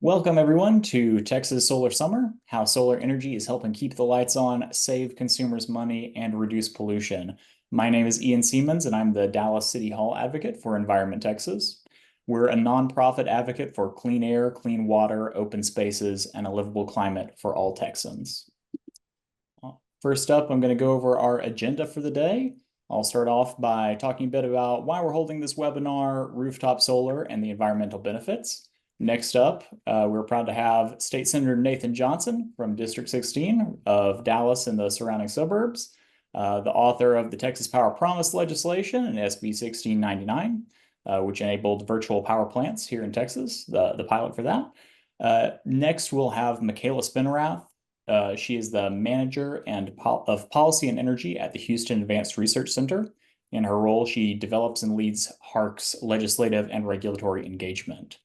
Welcome everyone to Texas Solar Summer, how solar energy is helping keep the lights on, save consumers money, and reduce pollution. My name is Ian Siemens, and I'm the Dallas City Hall advocate for Environment Texas. We're a nonprofit advocate for clean air, clean water, open spaces, and a livable climate for all Texans. First up, I'm going to go over our agenda for the day. I'll start off by talking a bit about why we're holding this webinar, rooftop solar, and the environmental benefits. Next up, we're proud to have State Senator Nathan Johnson from District 16 of Dallas and the surrounding suburbs, the author of the Texas Power Promise legislation and SB 1699, which enabled virtual power plants here in Texas, the pilot for that. Next, we'll have Michaela Spinrath. She is the manager of policy and energy at the Houston Advanced Research Center. In her role, she develops and leads HARC's legislative and regulatory engagement.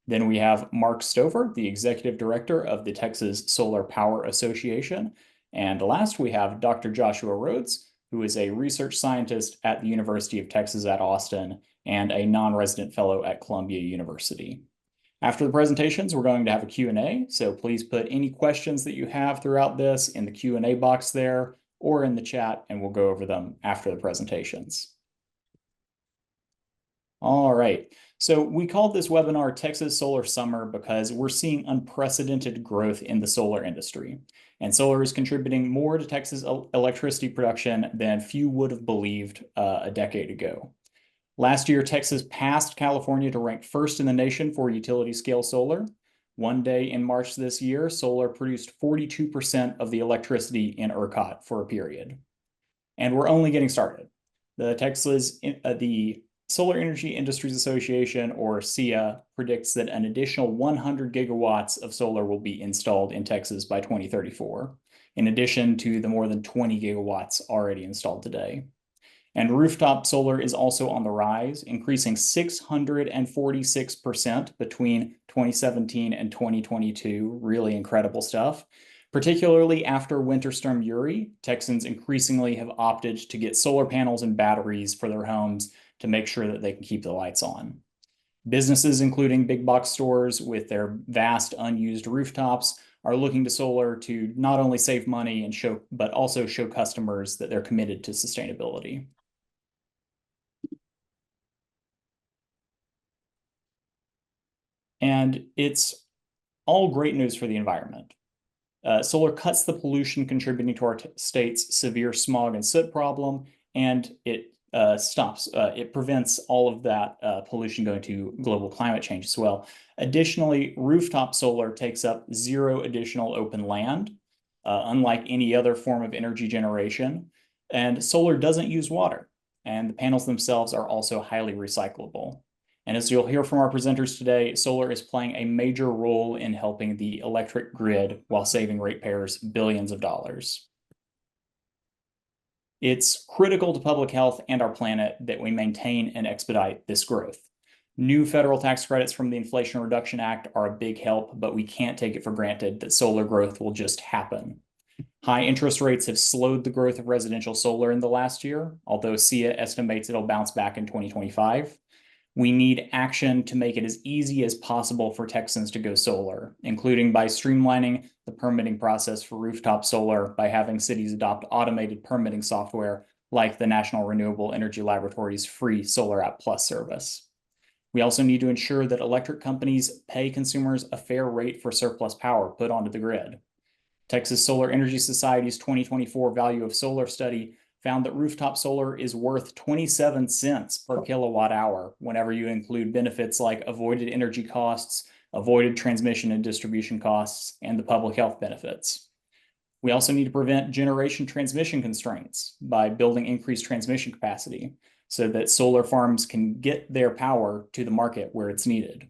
Then we have Mark Stover, the executive director of the Texas Solar Power Association. And last, we have Dr. Joshua Rhodes, who is a research scientist at the University of Texas at Austin and a non-resident fellow at Columbia University. After the presentations, we're going to have a Q&A, so please put any questions that you have throughout this in the Q&A box there or in the chat, and we'll go over them after the presentations. All right, so we called this webinar Texas Solar Summer because we're seeing unprecedented growth in the solar industry, and solar is contributing more to Texas electricity production than few would have believed a decade ago. Last year, Texas passed California to rank first in the nation for utility scale solar. One day in March this year, solar produced 42% of the electricity in ERCOT for a period. And we're only getting started. The Solar Energy Industries Association, or SEIA, predicts that an additional 100 gigawatts of solar will be installed in Texas by 2034, in addition to the more than 20 gigawatts already installed today. And rooftop solar is also on the rise, increasing 646% between 2017 and 2022. Really incredible stuff. Particularly after Winter Storm Uri, Texans increasingly have opted to get solar panels and batteries for their homes to make sure that they can keep the lights on. Businesses, including big box stores with their vast unused rooftops, are looking to solar to not only save money but also show customers that they're committed to sustainability. And it's all great news for the environment. Solar cuts the pollution contributing to our state's severe smog and soot problem, and it prevents all of that pollution going to global climate change as well. Additionally, rooftop solar takes up zero additional open land, unlike any other form of energy generation. And solar doesn't use water, and the panels themselves are also highly recyclable. And as you'll hear from our presenters today, solar is playing a major role in helping the electric grid while saving ratepayers billions of dollars. It's critical to public health and our planet that we maintain and expedite this growth. New federal tax credits from the Inflation Reduction Act are a big help, but we can't take it for granted that solar growth will just happen. High interest rates have slowed the growth of residential solar in the last year, although SEIA estimates it'll bounce back in 2025. We need action to make it as easy as possible for Texans to go solar, including by streamlining the permitting process for rooftop solar by having cities adopt automated permitting software like the National Renewable Energy Laboratory's free Solar App Plus service. We also need to ensure that electric companies pay consumers a fair rate for surplus power put onto the grid. Texas Solar Energy Society's 2024 Value of Solar study found that rooftop solar is worth 27 cents per kilowatt hour whenever you include benefits like avoided energy costs, avoided transmission and distribution costs, and the public health benefits. We also need to prevent generation transmission constraints by building increased transmission capacity so that solar farms can get their power to the market where it's needed.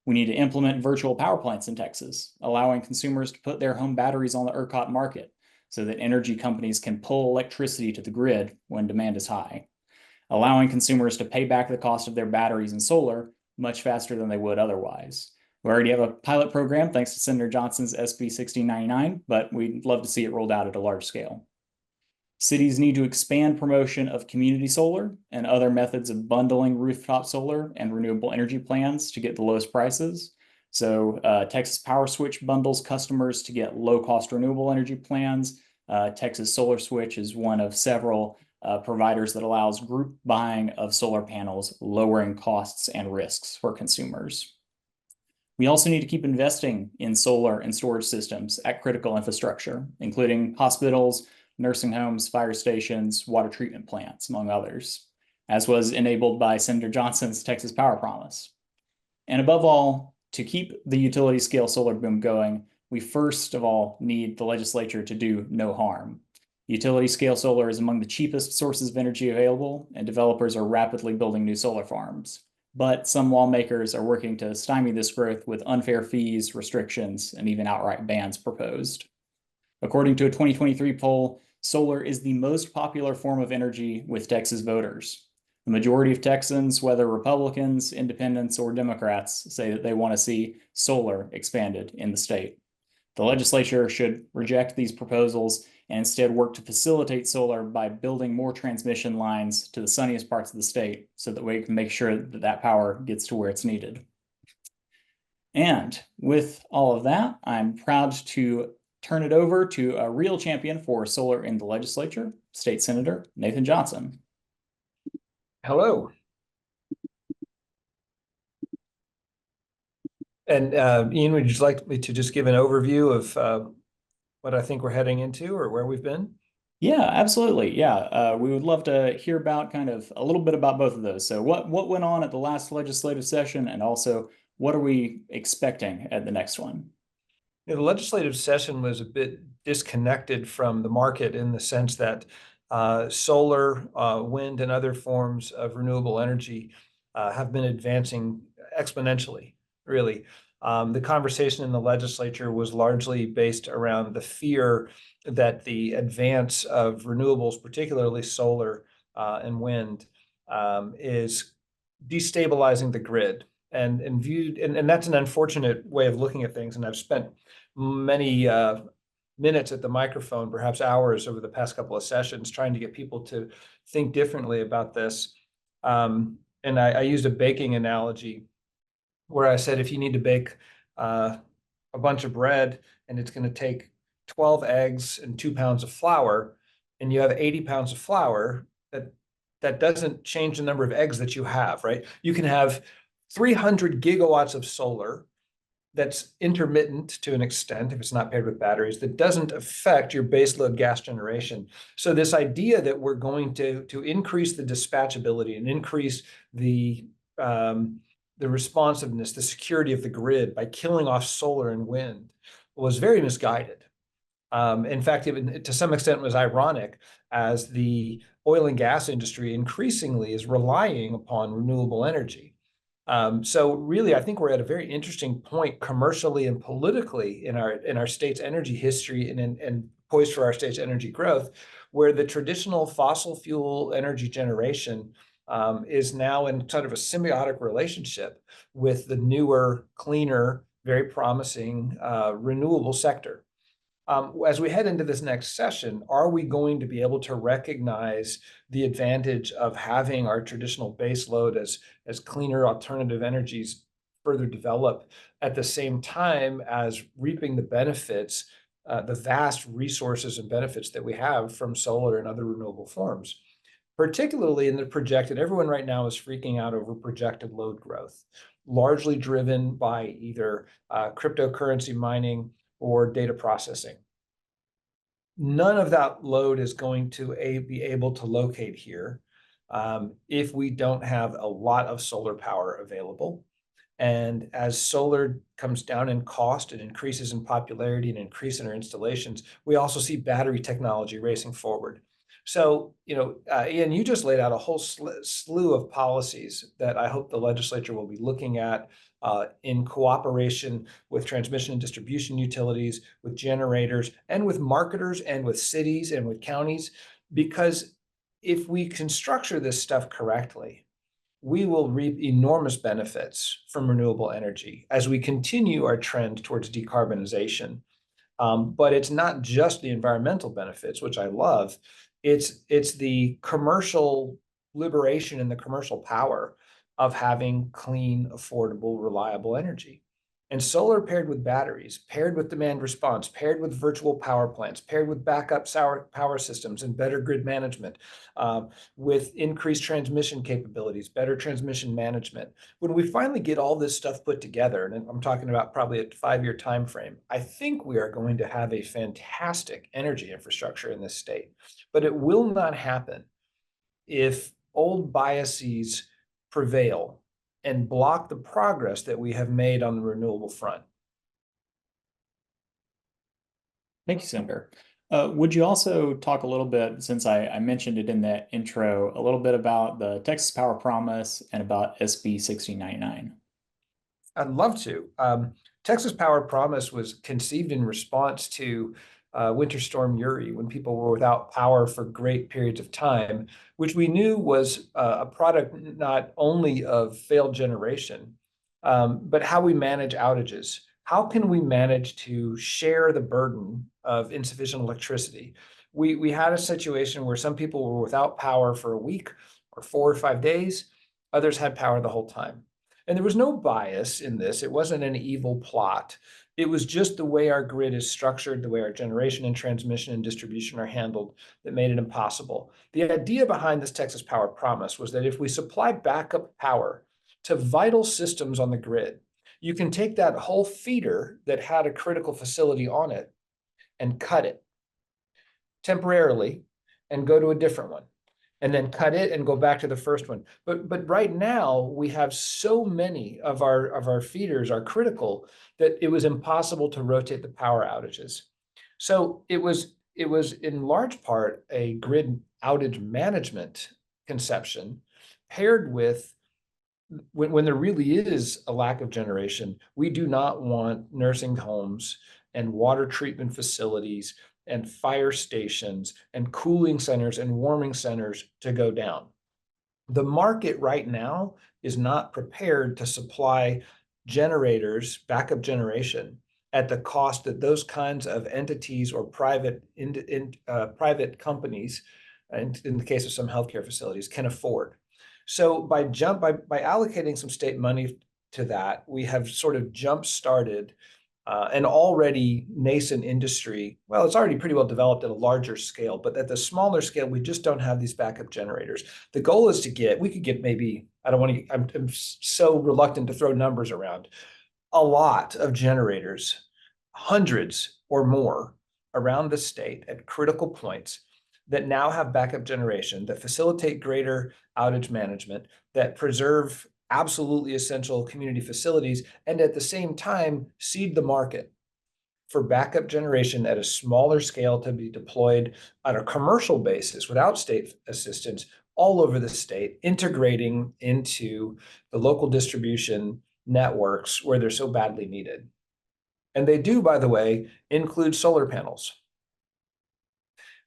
We need to implement virtual power plants in Texas, allowing consumers to put their home batteries on the ERCOT market, so that energy companies can pull electricity to the grid when demand is high, allowing consumers to pay back the cost of their batteries and solar much faster than they would otherwise. We already have a pilot program thanks to Senator Johnson's SB 1699, but we'd love to see it rolled out at a large scale. Cities need to expand promotion of community solar and other methods of bundling rooftop solar and renewable energy plans to get the lowest prices. So Texas Power Switch bundles customers to get low-cost renewable energy plans. Texas Solar Switch is one of several providers that allows group buying of solar panels, lowering costs and risks for consumers. We also need to keep investing in solar and storage systems at critical infrastructure, including hospitals, nursing homes, fire stations, water treatment plants, among others, as was enabled by Senator Johnson's Texas Power Promise. And above all, to keep the utility scale solar boom going, we first of all need the legislature to do no harm. Utility scale solar is among the cheapest sources of energy available, and developers are rapidly building new solar farms. But some lawmakers are working to stymie this growth with unfair fees, restrictions, and even outright bans proposed. According to a 2023 poll, solar is the most popular form of energy with Texas voters. The majority of Texans, whether Republicans, independents, or Democrats, say that they want to see solar expanded in the state. The legislature should reject these proposals and instead work to facilitate solar by building more transmission lines to the sunniest parts of the state so that we can make sure that that power gets to where it's needed. And with all of that, I'm proud to turn it over to a real champion for solar in the legislature, State Senator Nathan Johnson. Hello. And Ian, would you like me to just give an overview of what I think we're heading into or where we've been? Yeah, absolutely. Yeah, we would love to hear about kind of a little bit about both of those. So what went on at the last legislative session, and also what are we expecting at the next one? The legislative session was a bit disconnected from the market in the sense that solar, wind, and other forms of renewable energy have been advancing exponentially, really. The conversation in the legislature was largely based around the fear that the advance of renewables, particularly solar and wind, is destabilizing the grid. And that's an unfortunate way of looking at things. And I've spent many minutes at the microphone, perhaps hours over the past couple of sessions, trying to get people to think differently about this. And I used a baking analogy where I said, if you need to bake a bunch of bread and it's going to take 12 eggs and 2 pounds of flour, and you have 80 pounds of flour, that doesn't change the number of eggs that you have, right? You can have 300 gigawatts of solar that's intermittent to an extent, if it's not paired with batteries, that doesn't affect your baseload gas generation. So this idea that we're going to increase the dispatchability and increase the responsiveness, the security of the grid by killing off solar and wind was very misguided. In fact, even to some extent was ironic, as the oil and gas industry increasingly is relying upon renewable energy. So really, I think we're at a very interesting point commercially and politically in our state's energy history and poised for our state's energy growth, where the traditional fossil fuel energy generation is now in sort of a symbiotic relationship with the newer, cleaner, very promising renewable sector. As we head into this next session, are we going to be able to recognize the advantage of having our traditional base load as cleaner alternative energies further develop at the same time as reaping the benefits, the vast resources and benefits that we have from solar and other renewable forms? Particularly in the projected, everyone right now is freaking out over projected load growth, largely driven by either cryptocurrency mining or data processing. None of that load is going to be able to locate here if we don't have a lot of solar power available. And as solar comes down in cost and increases in popularity and increase in our installations, we also see battery technology racing forward. So, Ian, you just laid out a whole slew of policies that I hope the legislature will be looking at in cooperation with transmission and distribution utilities, with generators, and with marketers, and with cities, and with counties. Because if we can structure this stuff correctly, we will reap enormous benefits from renewable energy as we continue our trend towards decarbonization. But it's not just the environmental benefits, which I love. It's the commercial liberation and the commercial power of having clean, affordable, reliable energy. And solar paired with batteries, paired with demand response, paired with virtual power plants, paired with backup power systems and better grid management, with increased transmission capabilities, better transmission management. When we finally get all this stuff put together, and I'm talking about probably a 5-year time frame, I think we are going to have a fantastic energy infrastructure in this state. But it will not happen if old biases prevail and block the progress that we have made on the renewable front. Thank you, Senator. Would you also talk a little bit, since I mentioned it in that intro, a little bit about the Texas Power Promise and about SB 1699? I'd love to. Texas Power Promise was conceived in response to Winter Storm Uri, when people were without power for great periods of time, which we knew was a product not only of failed generation, but how we manage outages. How can we manage to share the burden of insufficient electricity? We had a situation where some people were without power for a week or 4 or 5 days. Others had power the whole time. And there was no bias in this. It wasn't an evil plot. It was just the way our grid is structured, the way our generation and transmission and distribution are handled, that made it impossible. The idea behind this Texas Power Promise was that if we supply backup power to vital systems on the grid, you can take that whole feeder that had a critical facility on it and cut it temporarily and go to a different one, and then cut it and go back to the first one. But right now we have so many of our feeders are critical that it was impossible to rotate the power outages. So it was in large part a grid outage management conception paired with when there really is a lack of generation. We do not want nursing homes and water treatment facilities and fire stations and cooling centers and warming centers to go down. The market right now is not prepared to supply generators, backup generation, at the cost that those kinds of entities or private companies, and in the case of some healthcare facilities, can afford. So by allocating some state money to that, we have sort of jump-started an already nascent industry. Well, it's already pretty well developed at a larger scale, but at the smaller scale, we just don't have these backup generators. The goal is we could get maybe, I'm so reluctant to throw numbers around, a lot of generators, hundreds or more around the state at critical points, that now have backup generation, that facilitate greater outage management, that preserve absolutely essential community facilities, and at the same time seed the market for backup generation at a smaller scale to be deployed on a commercial basis without state assistance all over the state, integrating into the local distribution networks where they're so badly needed. And they do, by the way, include solar panels.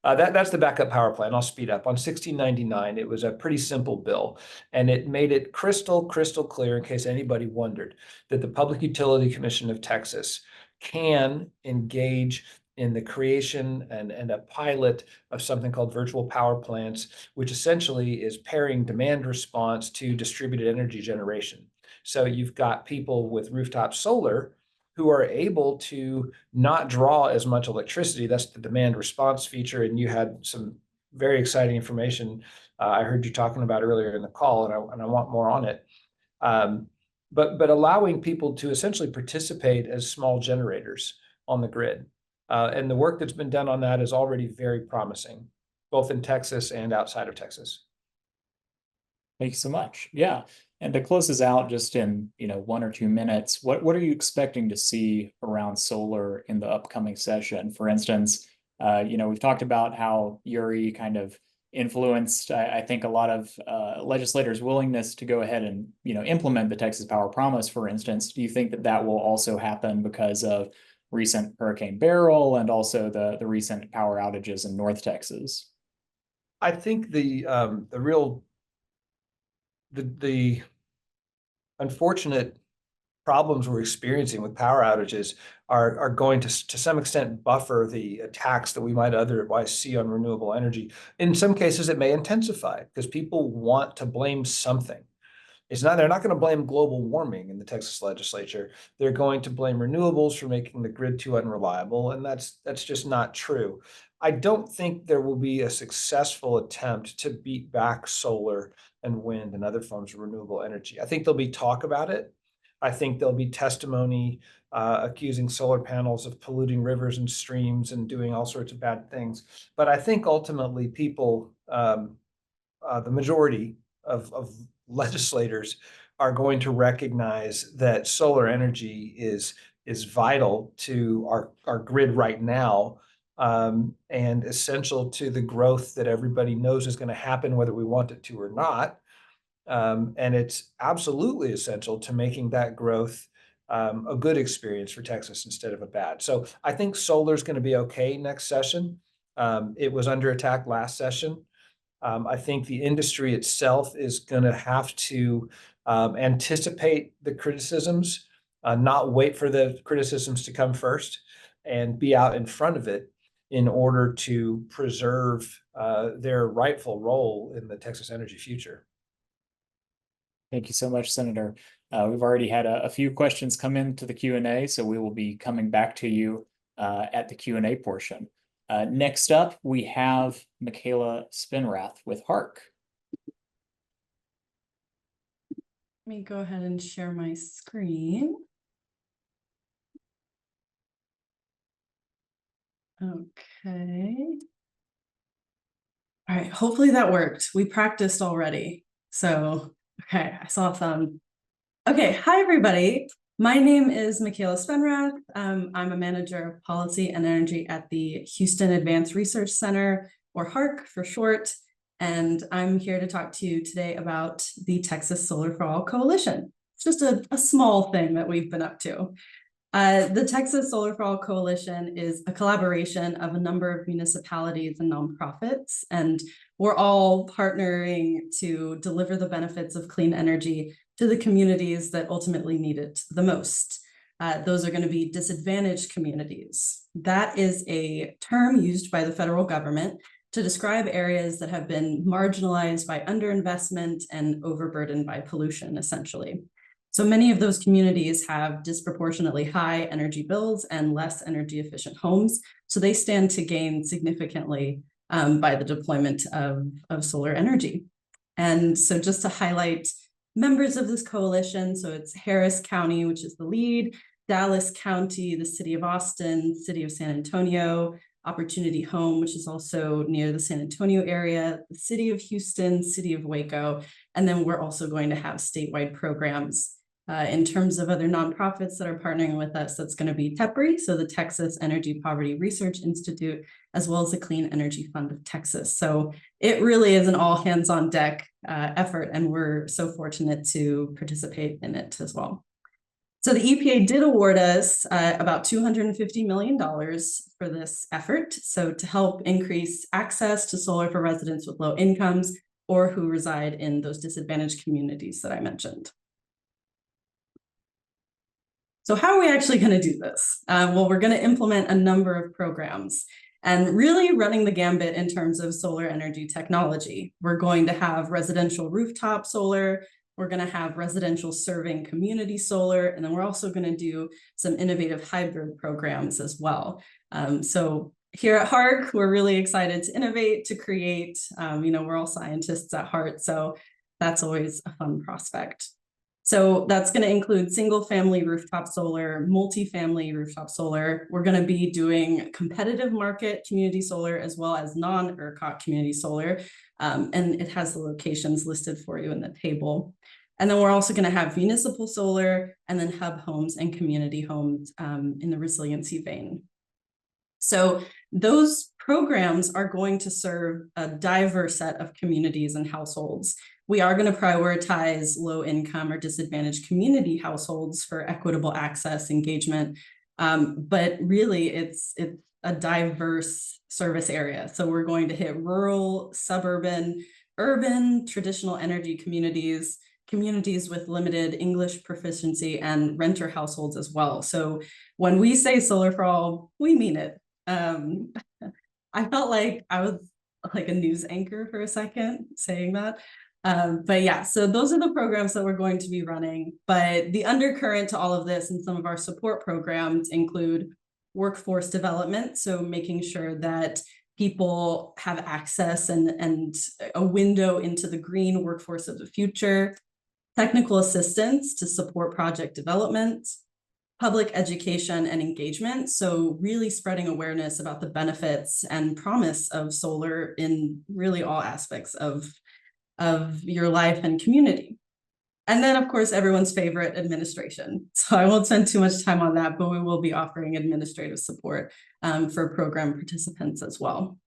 That's the backup power plan. I'll speed up. On 1699, it was a pretty simple bill, and it made it crystal clear, in case anybody wondered, that the Public Utility Commission of Texas can engage in the creation and a pilot of something called virtual power plants, which essentially is pairing demand response to distributed energy generation. So you've got people with rooftop solar who are able to not draw as much electricity. That's the demand response feature. And you had some very exciting information I heard you talking about earlier in the call, and I want more on it. But allowing people to essentially participate as small generators on the grid. And the work that's been done on that is already very promising, both in Texas and outside of Texas. Thank you so much. Yeah. And to close this out just in 1 or 2 minutes, what are you expecting to see around solar in the upcoming session? For instance, we've talked about how Uri kind of influenced, I think, a lot of legislators' willingness to go ahead and implement the Texas Power Promise, for instance. Do you think that will also happen because of recent Hurricane Beryl and also the recent power outages in North Texas? I think the unfortunate problems we're experiencing with power outages are going to some extent buffer the attacks that we might otherwise see on renewable energy. In some cases, it may intensify because people want to blame something. they're not going to blame global warming in the Texas legislature. They're going to blame renewables for making the grid too unreliable, and that's just not true. I don't think there will be a successful attempt to beat back solar and wind and other forms of renewable energy. I think there'll be talk about it. I think there'll be testimony accusing solar panels of polluting rivers and streams and doing all sorts of bad things. But I think ultimately people, the majority of legislators are going to recognize that solar energy is vital to our grid right now, and essential to the growth that everybody knows is going to happen, whether we want it to or not. And it's absolutely essential to making that growth a good experience for Texas instead of a bad. So I think solar is going to be okay next session. It was under attack last session. I think the industry itself is going to have to anticipate the criticisms, not wait for the criticisms to come first, and be out in front of it in order to preserve their rightful role in the Texas energy future. Thank you so much, Senator. We've already had a few questions come into the Q&A, so we will be coming back to you at the Q&A portion. Next up, we have Michaela Spinrath with HARC. Let me go ahead and share my screen. Okay. All right, hopefully that worked. We practiced already. So, okay, I saw a thumb. Okay, hi everybody. My name is Michaela Spinrath. I'm a manager of policy and energy at the Houston Advanced Research Center, or HARC for short. And I'm here to talk to you today about the Texas Solar for All Coalition. It's just a small thing that we've been up to. The Texas Solar for All Coalition is a collaboration of a number of municipalities and nonprofits, and we're all partnering to deliver the benefits of clean energy to the communities that ultimately need it the most. Those are going to be disadvantaged communities. That is a term used by the federal government to describe areas that have been marginalized by underinvestment and overburdened by pollution, essentially. So many of those communities have disproportionately high energy bills and less energy efficient homes. So they stand to gain significantly by the deployment of solar energy. And so just to highlight members of this coalition, so it's Harris County, which is the lead, Dallas County, the city of Austin, city of San Antonio, Opportunity Home, which is also near the San Antonio area, the city of Houston, city of Waco, and then we're also going to have statewide programs. In terms of other nonprofits that are partnering with us, that's going to be TEPRI, so the Texas Energy Poverty Research Institute, as well as the Clean Energy Fund of Texas. So it really is an all hands on deck effort, and we're so fortunate to participate in it as well. So the EPA did award us about $250 million for this effort, so to help increase access to solar for residents with low incomes or who reside in those disadvantaged communities that I mentioned. So how are we actually going to do this? Well, we're going to implement a number of programs and really running the gambit in terms of solar energy technology. We're going to have residential rooftop solar. We're going to have residential serving community solar. And then we're also going to do some innovative hybrid programs as well. So here at HARC, we're really excited to innovate, to create. We're all scientists at heart, so that's always a fun prospect. So that's going to include single family rooftop solar, multi-family rooftop solar. We're going to be doing competitive market community solar as well as non-ERCOT community solar. And it has the locations listed for you in the table. And then we're also going to have municipal solar and then hub homes and community homes in the resiliency vein. So those programs are going to serve a diverse set of communities and households. We are going to prioritize low income or disadvantaged community households for equitable access engagement. But really it's a diverse service area. So we're going to hit rural, suburban, urban, traditional energy communities, communities with limited English proficiency, and renter households as well. So when we say solar for all, we mean it. I felt like I was like a news anchor for a second saying that. But yeah, so those are the programs that we're going to be running. But the undercurrent to all of this and some of our support programs include workforce development. So making sure that people have access and a window into the green workforce of the future, technical assistance to support project development, public education and engagement. So really spreading awareness about the benefits and promise of solar in really all aspects of your life and community. And then, of course, everyone's favorite, administration. So I won't spend too much time on that, but we will be offering administrative support for program participants as well.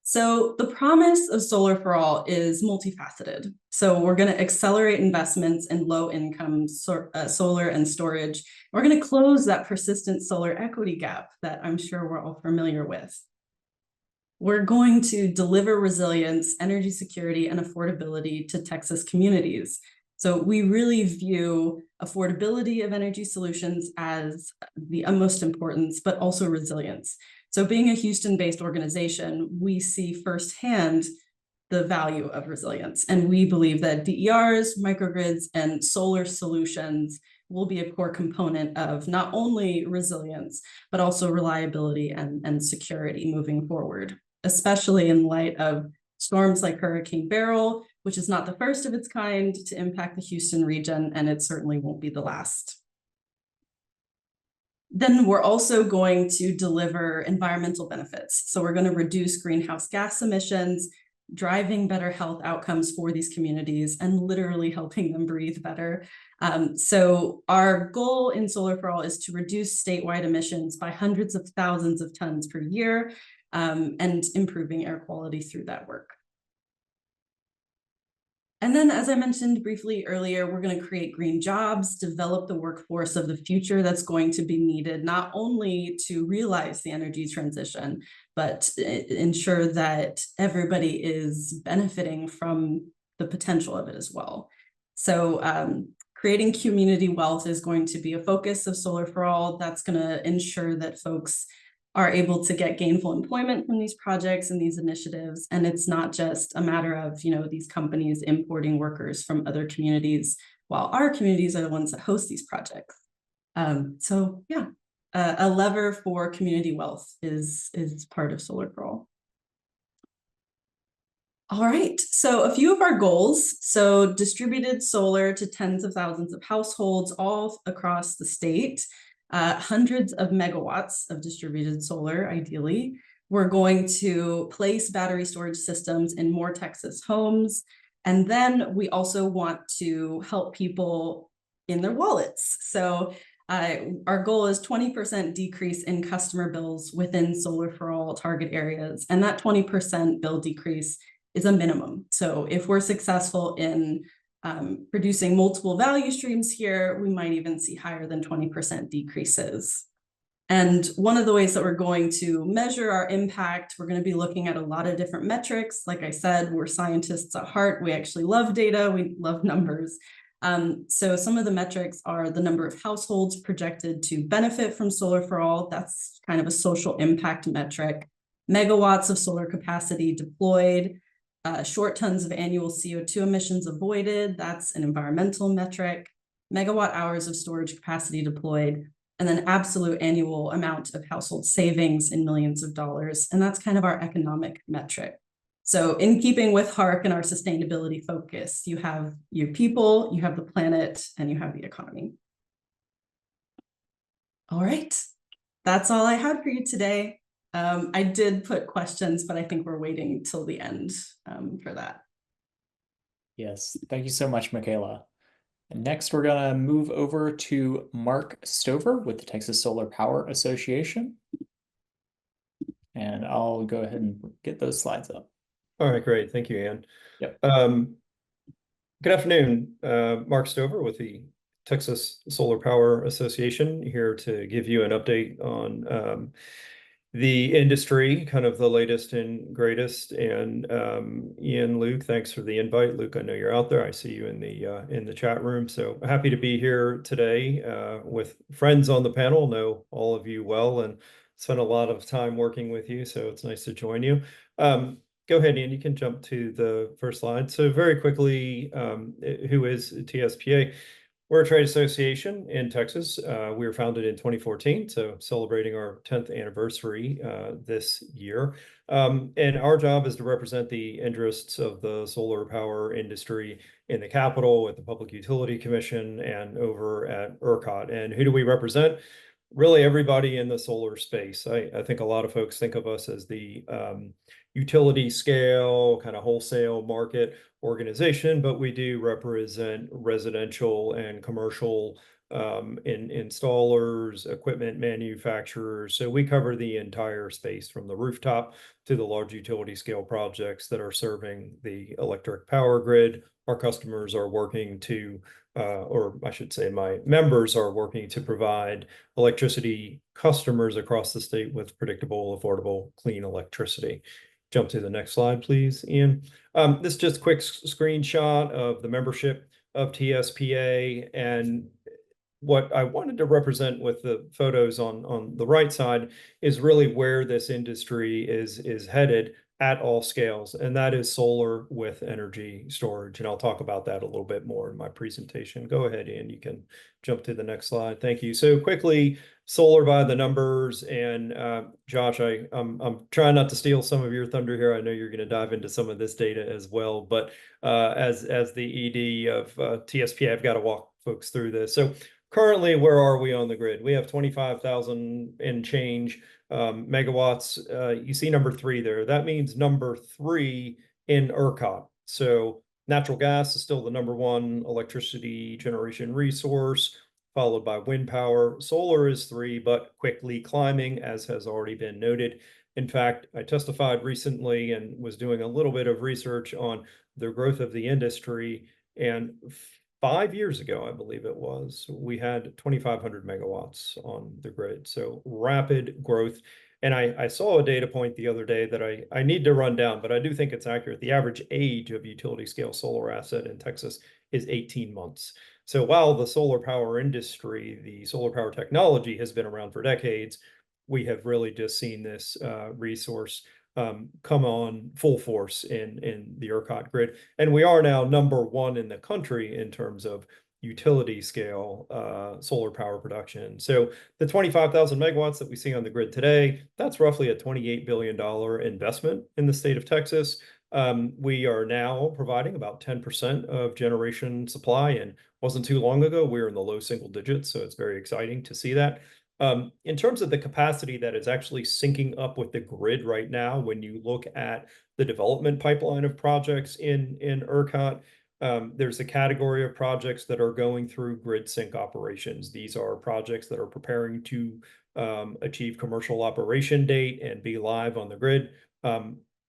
So the promise of Solar for All is multifaceted. So we're going to accelerate investments in low-income solar and storage. We're going to close that persistent solar equity gap that I'm sure we're all familiar with. We're going to deliver resilience, energy security, and affordability to Texas communities. So we really view affordability of energy solutions as the utmost importance, but also resilience. So being a Houston-based organization, we see firsthand the value of resilience. And we believe that DERs, microgrids, and solar solutions will be a core component of not only resilience, but also reliability and security moving forward, especially in light of storms like Hurricane Beryl, which is not the first of its kind to impact the Houston region, and it certainly won't be the last. Then we're also going to deliver environmental benefits. So we're going to reduce greenhouse gas emissions, driving better health outcomes for these communities and literally helping them breathe better. So our goal in Solar for All is to reduce statewide emissions by hundreds of thousands of tons per year, and improving air quality through that work. And then, as I mentioned briefly earlier, we're going to create green jobs, develop the workforce of the future that's going to be needed, not only to realize the energy transition, but ensure that everybody is benefiting from the potential of it as well. So creating community wealth is going to be a focus of Solar for All. That's going to ensure that folks are able to get gainful employment from these projects and these initiatives. And it's not just a matter of, these companies importing workers from other communities, while our communities are the ones that host these projects. So yeah, a lever for community wealth is part of Solar for All. All right, so a few of our goals. So distributed solar to tens of thousands of households all across the state. Hundreds of megawatts of distributed solar, ideally. We're going to place battery storage systems in more Texas homes. And then we also want to help people in their wallets. So our goal is 20% decrease in customer bills within Solar for All target areas. And that 20% bill decrease is a minimum. So if we're successful in producing multiple value streams here, we might even see higher than 20% decreases. And one of the ways that we're going to measure our impact, we're going to be looking at a lot of different metrics. Like I said, we're scientists at heart. We actually love data. We love numbers. So some of the metrics are the number of households projected to benefit from Solar for All. That's kind of a social impact metric. Megawatts of solar capacity deployed. Short tons of annual CO2 emissions avoided, that's an environmental metric, megawatt hours of storage capacity deployed, and then absolute annual amount of household savings in millions of dollars. And that's kind of our economic metric. So in keeping with HARC and our sustainability focus, you have your people, you have the planet, and you have the economy. All right, that's all I had for you today. I did put questions, but I think we're waiting till the end for that. Yes, thank you so much, Michaela. And next, we're going to move over to Mark Stover with the Texas Solar Power Association. And I'll go ahead and get those slides up. All right, great. Thank you, Ann. Yep. Good afternoon. Mark Stover with the Texas Solar Power Association, here to give you an update on the industry, kind of the latest and greatest. And Ian, Luke, thanks for the invite. Luke, I know you're out there. I see you in the chat room. So happy to be here today with friends on the panel. Know all of you well and spent a lot of time working with you. So it's nice to join you. Going Go ahead, Ian, you can jump to the first slide. So very quickly, who is TSPA? We're a trade association in Texas. We were founded in 2014, so celebrating our 10th anniversary this year. And our job is to represent the interests of the solar power industry in the Capitol, at the Public Utility Commission, and over at ERCOT. And who do we represent? Really everybody in the solar space. I think a lot of folks think of us as the utility scale, kind of wholesale market organization, but we do represent residential and commercial installers, equipment manufacturers. So we cover the entire space from the rooftop to the large utility scale projects that are serving the electric power grid. Our customers are working to, or I should say my members are working to provide electricity customers across the state with predictable, affordable, clean electricity. Jump to the next slide, please, Ian. This is just a quick screenshot of the membership of TSPA, and what I wanted to represent with the photos on the right side is really where this industry is headed at all scales, and that is solar with energy storage. And I'll talk about that a little bit more in my presentation. Go ahead, Ian, you can jump to the next slide. Thank you. So quickly, solar by the numbers. And Josh, I'm trying not to steal some of your thunder here. I know you're going to dive into some of this data as well, but as the ED of TSPA, I've got to walk folks through this. So currently, where are we on the grid? We have 25,000 and change megawatts. You see number 3 there. That means number 3 in ERCOT. So natural gas is still the number 1 electricity generation resource, followed by wind power. Solar is 3, but quickly climbing, as has already been noted. In fact, I testified recently and was doing a little bit of research on the growth of the industry, and 5 years ago, I believe it was, we had 2,500 megawatts on the grid. So rapid growth. And I saw a data point the other day that I need to run down, but I do think it's accurate. The average age of utility scale solar asset in Texas is 18 months. So while the solar power industry, the solar power technology has been around for decades, we have really just seen this resource come on full force in the ERCOT grid. And we are now number 1 in the country in terms of utility scale solar power production. So the 25,000 megawatts that we see on the grid today, that's roughly a $28 billion investment in the state of Texas. We are now providing about 10% of generation supply, and wasn't too long ago, we were in the low single digits. So it's very exciting to see that. In terms of the capacity that is actually syncing up with the grid right now, when you look at the development pipeline of projects in ERCOT, there's a category of projects that are going through grid sync operations. These are projects that are preparing to achieve commercial operation date and be live on the grid.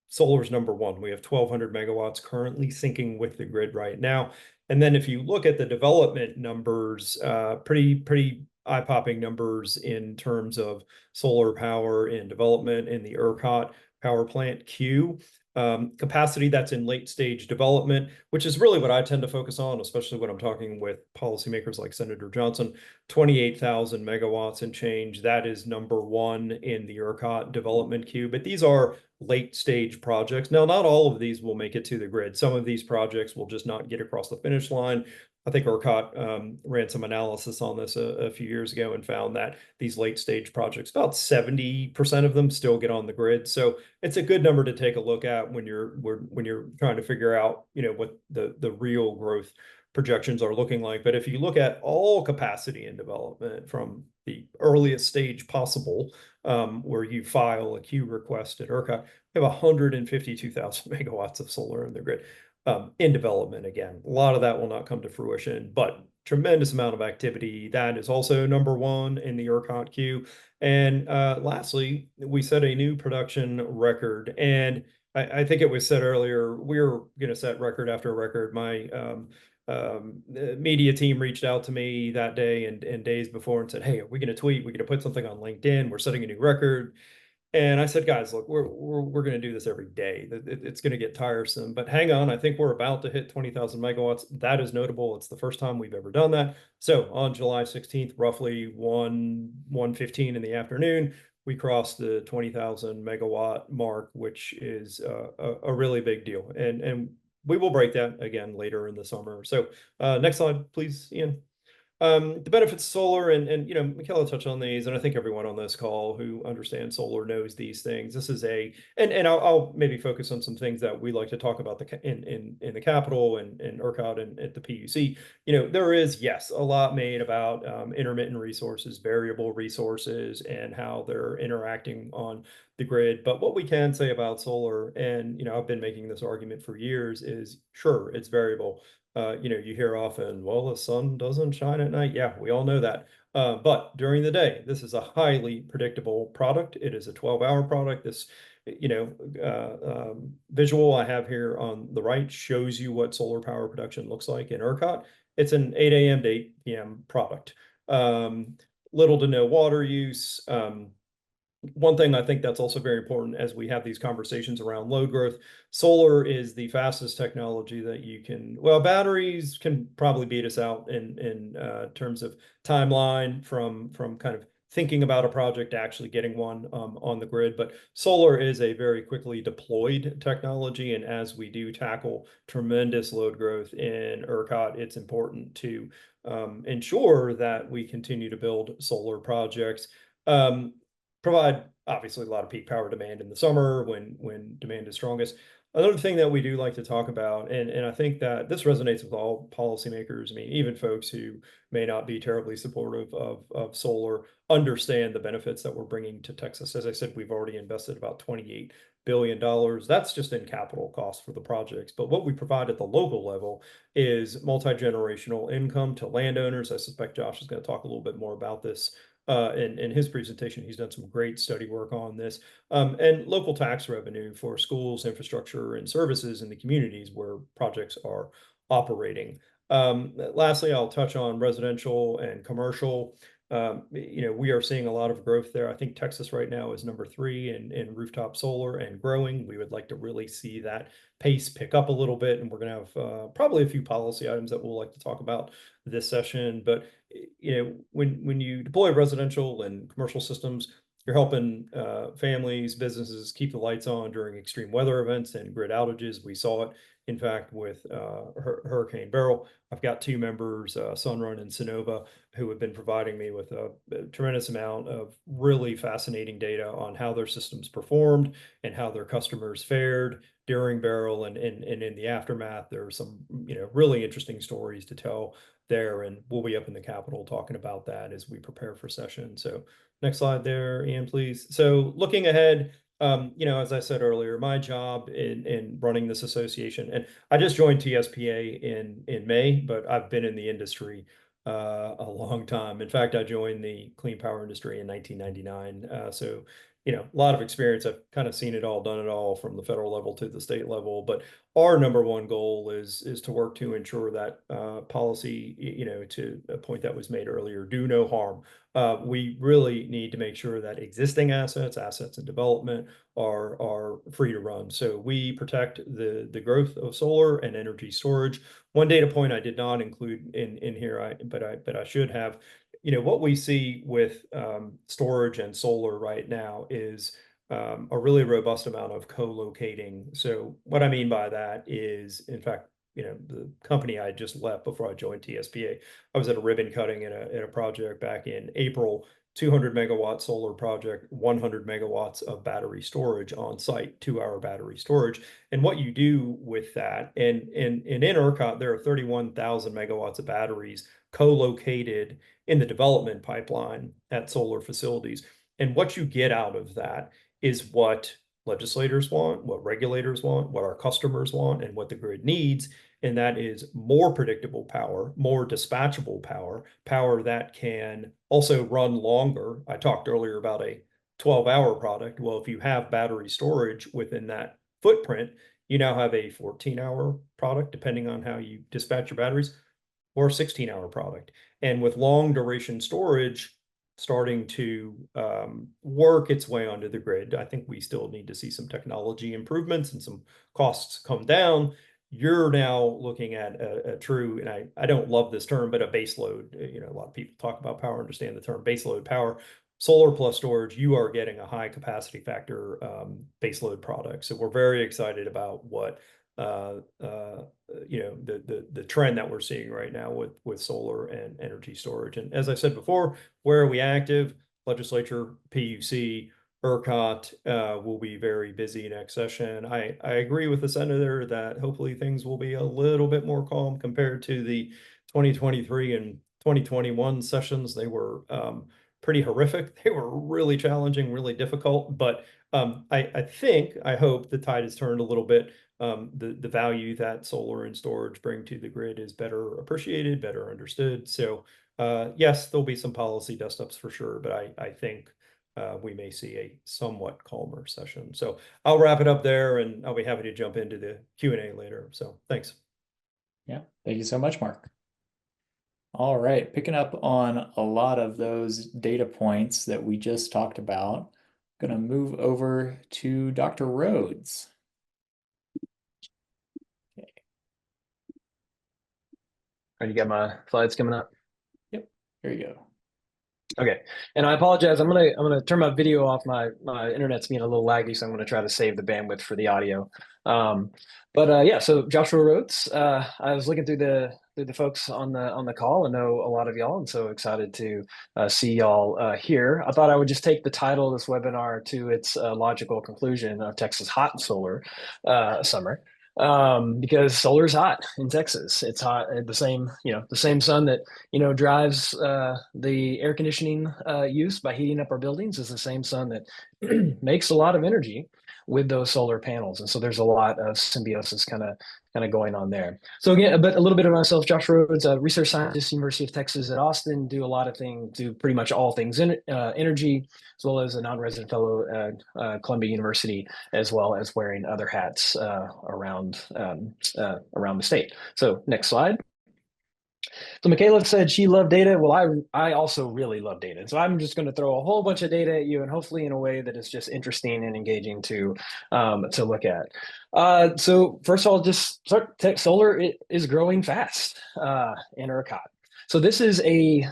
Solar is number 1. We have 1,200 megawatts currently syncing with the grid right now. And then if you look at the development numbers, pretty eye-popping numbers in terms of solar power in development in the ERCOT power plant queue. Capacity that's in late stage development, which is really what I tend to focus on, especially when I'm talking with policymakers like Senator Johnson. 28,000 megawatts and change. That is number 1 in the ERCOT development queue. But these are late stage projects. Now, not all of these will make it to the grid. Some of these projects will just not get across the finish line. I think ERCOT ran some analysis on this a few years ago and found that these late stage projects, about 70% of them still get on the grid. So it's a good number to take a look at when you're trying to figure out, what the real growth projections are looking like. But if you look at all capacity in development from the earliest stage possible, where you file a queue request at ERCOT, we have 152,000 megawatts of solar in the grid. In development again. A lot of that will not come to fruition, but tremendous amount of activity. That is also number 1 in the ERCOT queue. And lastly, we set a new production record. And I think it was said earlier, we're going to set record after record. My media team reached out to me that day and days before and said, "Hey, are we going to tweet? We're going to put something on LinkedIn. We're setting a new record." And I said, "Guys, look, we're going to do this every day. It's going to get tiresome, but hang on. I think we're about to hit 20,000 megawatts. That is notable. It's the first time we've ever done that." So on July 16th, roughly 1:15 in the afternoon, we crossed the 20,000 megawatt mark, which is a really big deal. And we will break that again later in the summer. So next slide, please, Ian. The benefits of solar, and you know, Michaela touched on these, and I think everyone on this call who understands solar knows these things. This is and I'll maybe focus on some things that we like to talk about in the Capitol and ERCOT and at the PUC. You know, there is, yes, a lot made about intermittent resources, variable resources, and how they're interacting on the grid. But what we can say about solar, and you know, I've been making this argument for years, is sure, it's variable. You know, you hear often, well, the sun doesn't shine at night. Yeah, we all know that. But during the day, this is a highly predictable product. It is a 12-hour product. This, you know, visual I have here on the right shows you what solar power production looks like in ERCOT. It's an 8 a.m. to 8 p.m. product. Little to no water use. One thing I think that's also very important as we have these conversations around load growth, solar is the fastest technology that you can, well, batteries can probably beat us out in terms of timeline from kind of thinking about a project to actually getting one on the grid. But solar is a very quickly deployed technology. And as we do tackle tremendous load growth in ERCOT, it's important to ensure that we continue to build solar projects. Provide obviously a lot of peak power demand in the summer when demand is strongest. Another thing that we do like to talk about, and I think that this resonates with all policymakers, I mean, even folks who may not be terribly supportive of solar, understand the benefits that we're bringing to Texas. As I said, we've already invested about $28 billion. That's just in capital costs for the projects. But what we provide at the local level is multi-generational income to landowners. I suspect Josh is going to talk a little bit more about this in his presentation. He's done some great study work on this, and local tax revenue for schools, infrastructure, and services in the communities where projects are operating. Lastly, I'll touch on residential and commercial. You know, we are seeing a lot of growth there. I think Texas right now is number 3 in rooftop solar and growing. We would like to really see that pace pick up a little bit, and we're going to have probably a few policy items that we'll like to talk about this session. But you know, when you deploy residential and commercial systems, you're helping families, businesses keep the lights on during extreme weather events and grid outages. We saw it, in fact, with Hurricane Beryl. I've got 2 members, Sunrun and Sunnova, who have been providing me with a tremendous amount of really fascinating data on how their systems performed and how their customers fared during Beryl and in the aftermath. There are some, you know, really interesting stories to tell there, and we'll be up in the Capitol talking about that as we prepare for session. So next slide there, Ian, please. So looking ahead, you know, as I said earlier, my job in running this association, and I just joined TSPA in May, but I've been in the industry a long time. In fact, I joined the clean power industry in 1999. So you know, a lot of experience. I've kind of seen it all, done it all from the federal level to the state level. But our number one goal is to work to ensure that policy, you know, to a point that was made earlier, do no harm. We really need to make sure that existing assets in development are free to run. So we protect the growth of solar and energy storage. One data point I did not include in here, but I should have. You know, what we see with storage and solar right now is a really robust amount of co-locating. So what I mean by that is, in fact, you know, the company I just left before I joined TSPA, I was at a ribbon cutting in a project back in April, 200 megawatt solar project, 100 megawatts of battery storage on site, 2-hour battery storage. And what you do with that, and in ERCOT, there are 31,000 megawatts of batteries co-located in the development pipeline at solar facilities. And what you get out of that is what legislators want, what regulators want, what our customers want, and what the grid needs. And that is more predictable power, more dispatchable power, power that can also run longer. I talked earlier about a 12-hour product. Well, if you have battery storage within that footprint, you now have a 14-hour product, depending on how you dispatch your batteries, or a 16-hour product. And with long duration storage starting to work its way onto the grid, I think we still need to see some technology improvements and some costs come down. You're now looking at a true, and I don't love this term, but a base load. You know, a lot of people talk about power, understand the term base load power. solar plus storage, you are getting a high capacity factor baseload product. So we're very excited about what the trend that we're seeing right now with solar and energy storage. And as I said before, where are we active? Legislature, PUC, ERCOT will be very busy next session. I agree with the senator that hopefully things will be a little bit more calm compared to the 2023 and 2021 sessions. They were pretty horrific. They were really challenging, really difficult. But I hope the tide has turned a little bit. The value that solar and storage bring to the grid is better appreciated, better understood. So yes, there'll be some policy dust-ups for sure, but I think we may see a somewhat calmer session. So I'll wrap it up there, and I'll be happy to jump into the Q&A later. So thanks. Yeah, thank you so much, Mark. All right, picking up on a lot of those data points that we just talked about, I'm going to move over to Dr. Rhodes. You got my slides coming up? Yep, there you go. Okay, and I apologize. I'm gonna turn my video off. My internet's being a little laggy, so I'm gonna try to save the bandwidth for the audio. Yeah. So Joshua Rhodes. I was looking through the folks on the call and know a lot of y'all, and so excited to see y'all here. I thought I would just take the title of this webinar to its logical conclusion of Texas hot solar summer. Because solar is hot in Texas. It's hot, the same sun that drives the air conditioning use by heating up our buildings is the same sun that makes a lot of energy with those solar panels. And so there's a lot of symbiosis kind of going on there. So again, a little bit of myself. Josh Rhodes, a research scientist, University of Texas at Austin, do a lot of things, do pretty much all things in energy, as well as a non-resident fellow at Columbia University, as well as wearing other hats around the state. So next slide. So Michaela said she loved data. Well, I also really love data. So I'm just going to throw a whole bunch of data at you, and hopefully in a way that is just interesting and engaging to look at. So first of all, just solar is growing fast in ERCOT. So this is a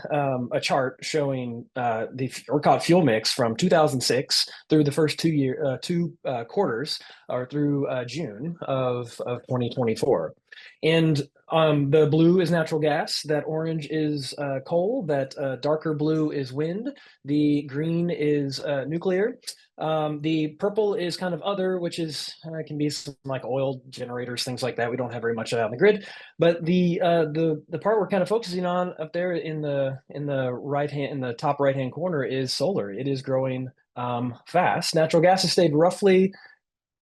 chart showing the ERCOT fuel mix from 2006 through the first two quarters, or through June of 2024. And the blue is natural gas, that orange is coal, that darker blue is wind, the green is nuclear. The purple is kind of other, which is can be some like oil generators, things like that. We don't have very much of that on the grid, but the part we're kind of focusing on up there in the top right hand corner is solar. It is growing fast. Natural gas has stayed roughly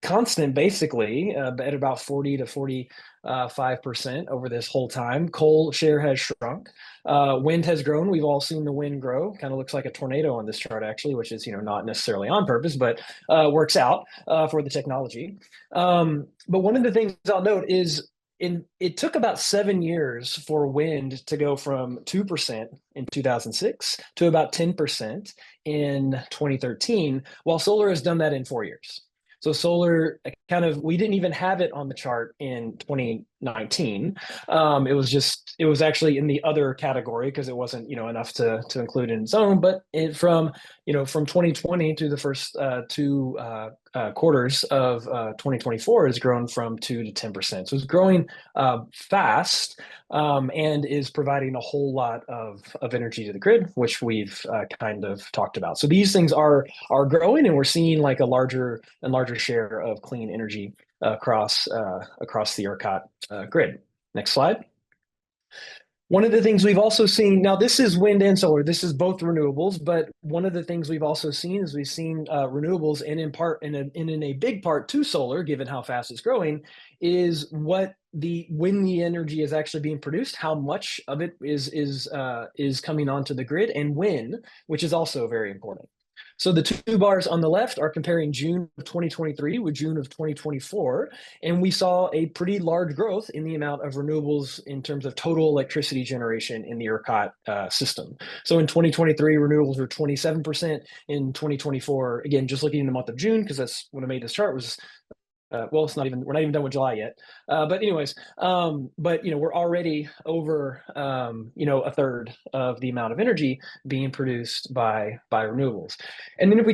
constant, basically, at about 40 to 45% over this whole time. Coal share has shrunk. Wind has grown. We've all seen the wind grow. Kind of looks like a tornado on this chart, actually, which is not necessarily on purpose, but works out for the technology. But one of the things I'll note is it took about 7 years for wind to go from 2% in 2006 to about 10% in 2013, while solar has done that in 4 years. So solar we didn't even have it on the chart in 2019. It was actually in the other category because it wasn't, enough to include in its own, but from 2020 to the first two quarters of 2024 has grown from 2 to 10%. So it's growing fast and is providing a whole lot of energy to the grid, which we've kind of talked about. So these things are growing, and we're seeing like a larger and larger share of clean energy across the ERCOT grid. Next slide. One of the things we've also seen, now this is wind and solar, this is both renewables, but one of the things we've also seen is we've seen renewables, and in a big part to solar, given how fast it's growing, is when the energy is actually being produced, how much of it is coming onto the grid, and when, which is also very important. So the two bars on the left are comparing June of 2023 with June of 2024, and we saw a pretty large growth in the amount of renewables in terms of total electricity generation in the ERCOT system. So in 2023, renewables were 27%. In 2024, again, just looking in the month of June, because that's when I made this chart, was well, we're not even done with July yet. But anyways, but we're already over a third of the amount of energy being produced by renewables. And then if we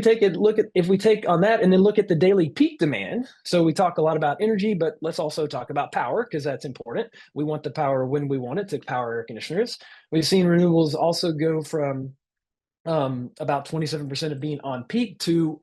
take on that and then look at the daily peak demand, so we talk a lot about energy, but let's also talk about power, because that's important. We want the power when we want it to power air conditioners. We've seen renewables also go from about 27% of being on peak to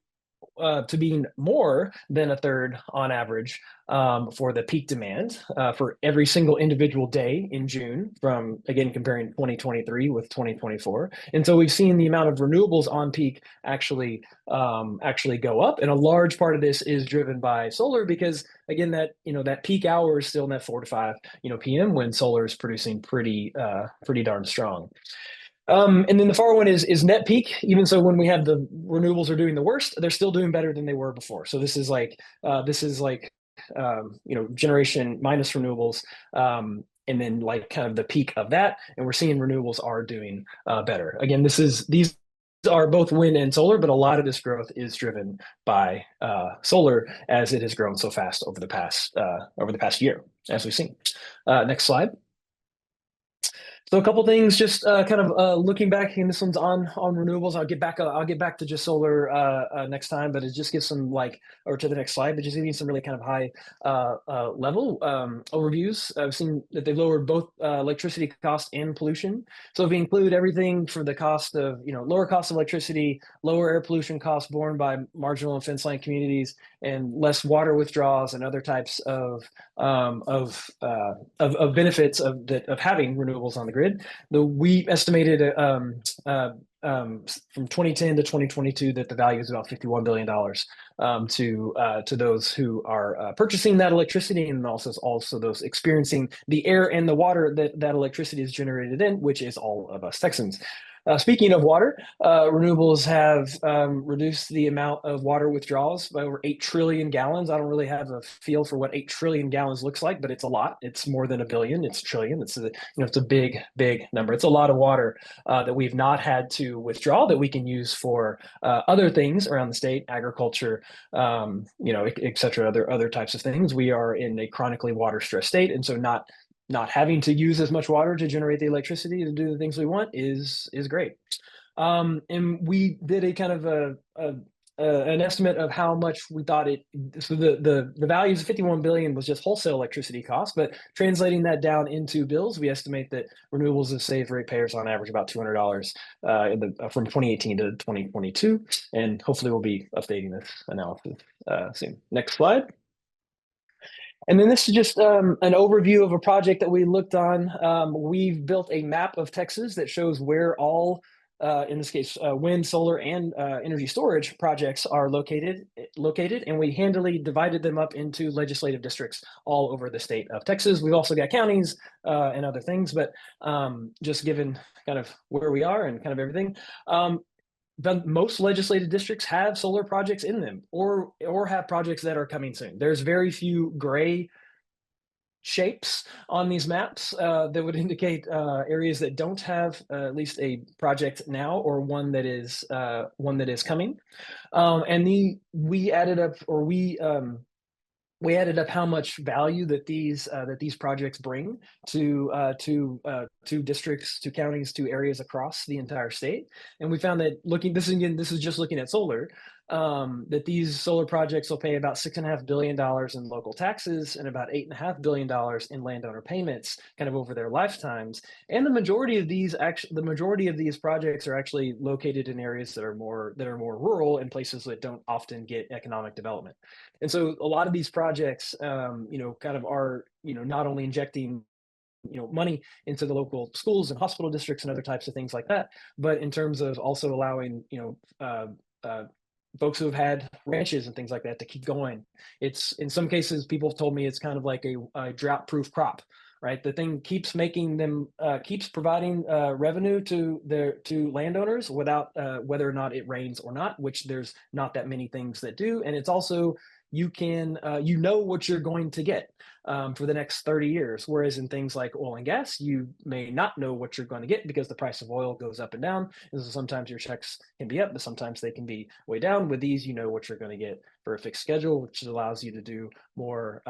being more than a third on average for the peak demand for every single individual day in June, from, again, comparing 2023 with 2024. And so we've seen the amount of renewables on peak actually go up. And a large part of this is driven by solar, because again, that peak hour is still in that 4 to 5 p.m. when solar is producing pretty darn strong. And then the far one is net peak. Even so, when we have the renewables are doing the worst, they're still doing better than they were before. So this is like generation minus renewables, and then like kind of the peak of that. And we're seeing renewables are doing better. Again, these are both wind and solar, but a lot of this growth is driven by solar, as it has grown so fast over the past year, as we've seen. Next slide. So a couple things, just kind of looking back, and this one's on renewables. I'll get back to just solar next time, but it just gives some or to the next slide, but just giving some really kind of high level overviews. I've seen that they've lowered both electricity cost and pollution. So if we include everything for the cost of lower cost of electricity, lower air pollution costs borne by marginal and fence line communities, and less water withdrawals and other types of benefits of having renewables on the grid. We estimated from 2010 to 2022 that the value is about $51 billion to those who are purchasing that electricity, and also those experiencing the air and the water that electricity is generated in, which is all of us Texans. Speaking of water, renewables have reduced the amount of water withdrawals by over 8 trillion gallons. I don't really have a feel for what 8 trillion gallons looks like, but it's a lot. It's more than a billion. It's a trillion. It's a big, big number. It's a lot of water that we've not had to withdraw, that we can use for other things around the state, agriculture, et cetera, other types of things. We are in a chronically water stressed state, and so not having to use as much water to generate the electricity to do the things we want is great. And we did a kind of an estimate of how much we thought so the values of 51 billion was just wholesale electricity costs, but translating that down into bills, we estimate that renewables have saved ratepayers on average about $200 from 2018 to 2022. And hopefully we'll be updating this analysis soon. Next slide. And then this is just an overview of a project that we looked on. We've built a map of Texas that shows where all, in this case, wind, solar, and energy storage projects are located, and we handily divided them up into legislative districts all over the state of Texas. We've also got counties and other things, but just given kind of where we are and kind of everything. Most legislative districts have solar projects in them, or have projects that are coming soon. There's very few gray shapes on these maps that would indicate areas that don't have at least a project now, or one that is coming. And we added up how much value that these projects bring to districts, to counties, to areas across the entire state. And we found that this is just looking at solar, that these solar projects will pay about $6.5 billion in local taxes and about $8.5 billion in landowner payments kind of over their lifetimes. And the majority of these projects are actually located in areas that are more rural, and places that don't often get economic development. And so a lot of these projects, kind of are, not only injecting money into the local schools and hospital districts and other types of things like that, but in terms of also allowing, folks who have had ranches and things like that to keep going. It's, in some cases, people have told me it's kind of like a drought-proof crop, right? The thing keeps making them, keeps providing revenue to landowners without whether or not it rains or not, which there's not that many things that do. And it's also you can, you know what you're going to get for the next 30 years. Whereas in things like oil and gas, you may not know what you're going to get because the price of oil goes up and down. And so sometimes your checks can be up, but sometimes they can be way down. With these, you know what you're going to get for a fixed schedule, which allows you to do more,